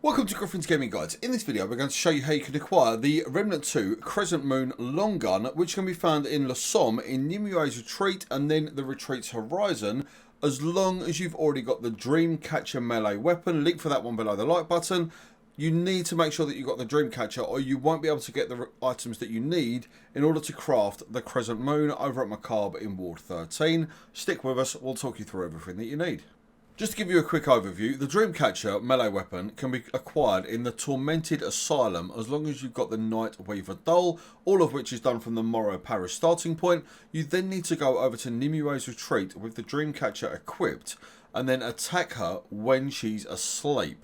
Welcome to Griffin's Gaming Guides. In this video we're going to show you how you can acquire the Remnant 2 Crescent Moon long gun, which can be found in La Somme in Nimue's Retreat and then the Retreat's Horizon, as long as you've already got the Dreamcatcher melee weapon. Link for that one below the like button. You need to make sure that you've got the Dreamcatcher or you won't be able to get the items that you need in order to craft the Crescent Moon over at McCabe in Ward 13. Stick with us, we'll talk you through everything that you need. Just to give you a quick overview, the Dreamcatcher melee weapon can be acquired in the Tormented Asylum as long as you've got the Night Weaver Doll, all of which is done from the Morrow Parish starting point. You then need to go over to Nimue's Retreat with the Dreamcatcher equipped and then attack her when she's asleep.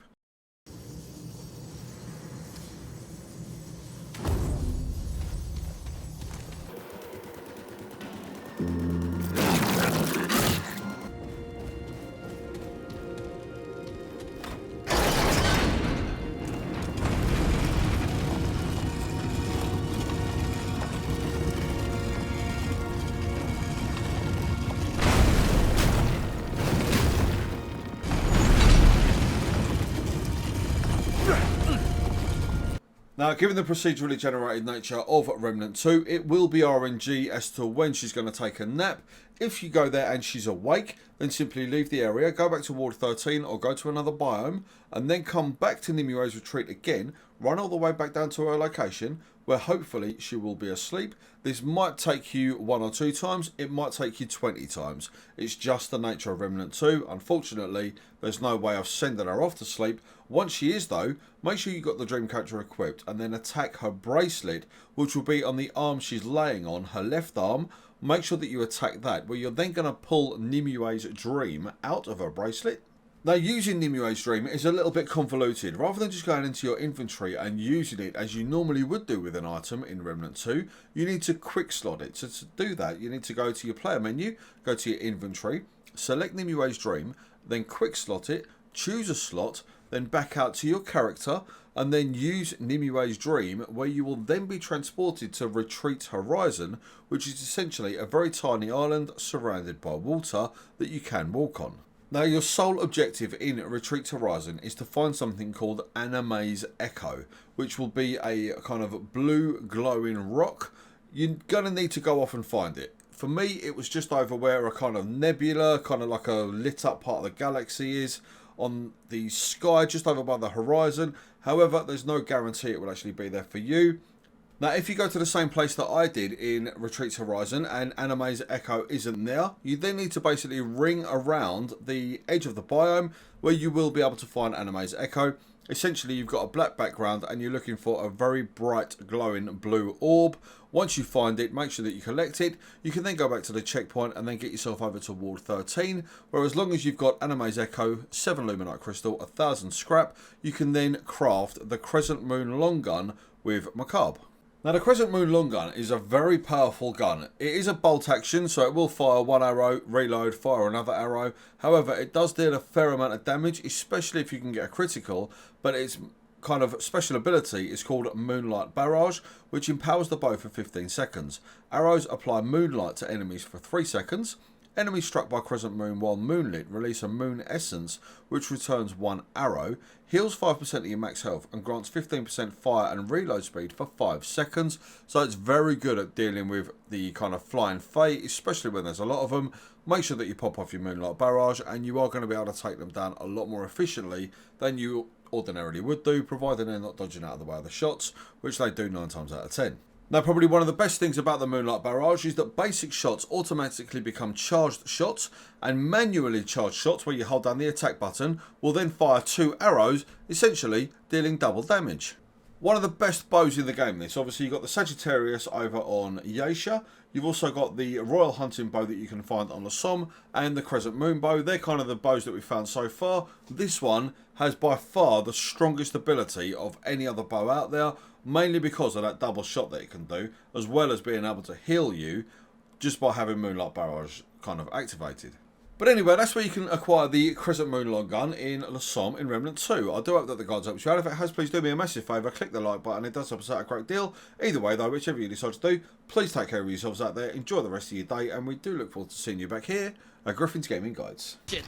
Now, given the procedurally generated nature of Remnant 2, it will be RNG as to when she's going to take a nap. If you go there and she's awake, then simply leave the area, go back to Ward 13 or go to another biome, and then come back to Nimue's Retreat again, run all the way back down to her location, where hopefully she will be asleep. This might take you 1 or 2 times, it might take you 20 times. It's just the nature of Remnant 2. Unfortunately, there's no way of sending her off to sleep. Once she is though, make sure you've got the Dreamcatcher equipped and then attack her bracelet, which will be on the arm she's laying on, her left arm. Make sure that you attack that, where you're then going to pull Nimue's Dream out of her bracelet. Now, using Nimue's Dream is a little bit convoluted. Rather than just going into your inventory and using it as you normally would do with an item in Remnant 2, you need to quick slot it. So to do that, you need to go to your player menu, go to your inventory, select Nimue's Dream, then quick slot it, choose a slot, then back out to your character, and then use Nimue's Dream, where you will then be transported to Retreat Horizon, which is essentially a very tiny island surrounded by water that you can walk on. Now, your sole objective in Retreat Horizon is to find something called Anamy's Echo, which will be a kind of blue glowing rock. You're going to need to go off and find it. For me, it was just over where a kind of nebula, kind of like a lit up part of the galaxy is, on the sky just over by the horizon. However, there's no guarantee it will actually be there for you. Now, if you go to the same place that I did in Retreat Horizon and Anamy's Echo isn't there, you then need to basically ring around the edge of the biome where you will be able to find Anamy's Echo. Essentially, you've got a black background and you're looking for a very bright glowing blue orb. Once you find it, make sure that you collect it. You can then go back to the checkpoint and then get yourself over to Ward 13, where as long as you've got Anamy's Echo, 7 Luminite Crystal, 1000 scrap, you can then craft the Crescent Moon long gun with McCabe. Now, the Crescent Moon long gun is a very powerful gun. It is a bolt action, so it will fire 1 arrow, reload, fire another arrow. However, it does deal a fair amount of damage, especially if you can get a critical, but its kind of special ability is called Moonlight Barrage, which empowers the bow for 15 seconds. Arrows apply moonlight to enemies for 3 seconds. Enemies struck by Crescent Moon while moonlit release a moon essence, which returns 1 arrow, heals 5% of your max health, and grants 15% fire and reload speed for 5 seconds. So it's very good at dealing with the kind of flying fate, especially when there's a lot of them. Make sure that you pop off your Moonlight Barrage, and you are going to be able to take them down a lot more efficiently than you ordinarily would do, provided they're not dodging out of the way of the shots, which they do 9 times out of 10. Now, probably one of the best things about the Moonlight Barrage is that basic shots automatically become charged shots, and manually charged shots, where you hold down the attack button, will then fire 2 arrows, essentially dealing double damage. One of the best bows in the game, this. Obviously, you've got the Sagittarius over on Yaesha. You've also got the Royal Hunting Bow that you can find on the Somme, and the Crescent Moon Bow. They're kind of the bows that we've found so far. This one has by far the strongest ability of any other bow out there, mainly because of that double shot that it can do, as well as being able to heal you just by having Moonlight Barrage kind of activated. But anyway, that's where you can acquire the Crescent Moon long gun in La Somme in Remnant 2. I do hope that the guides helps you out. If it has, please do me a massive favour. Click the like button. It does help us out a great deal. Either way, though, whichever you decide to do, please take care of yourselves out there. Enjoy the rest of your day. And we do look forward to seeing you back here at Griffin's Gaming Guides. Shit.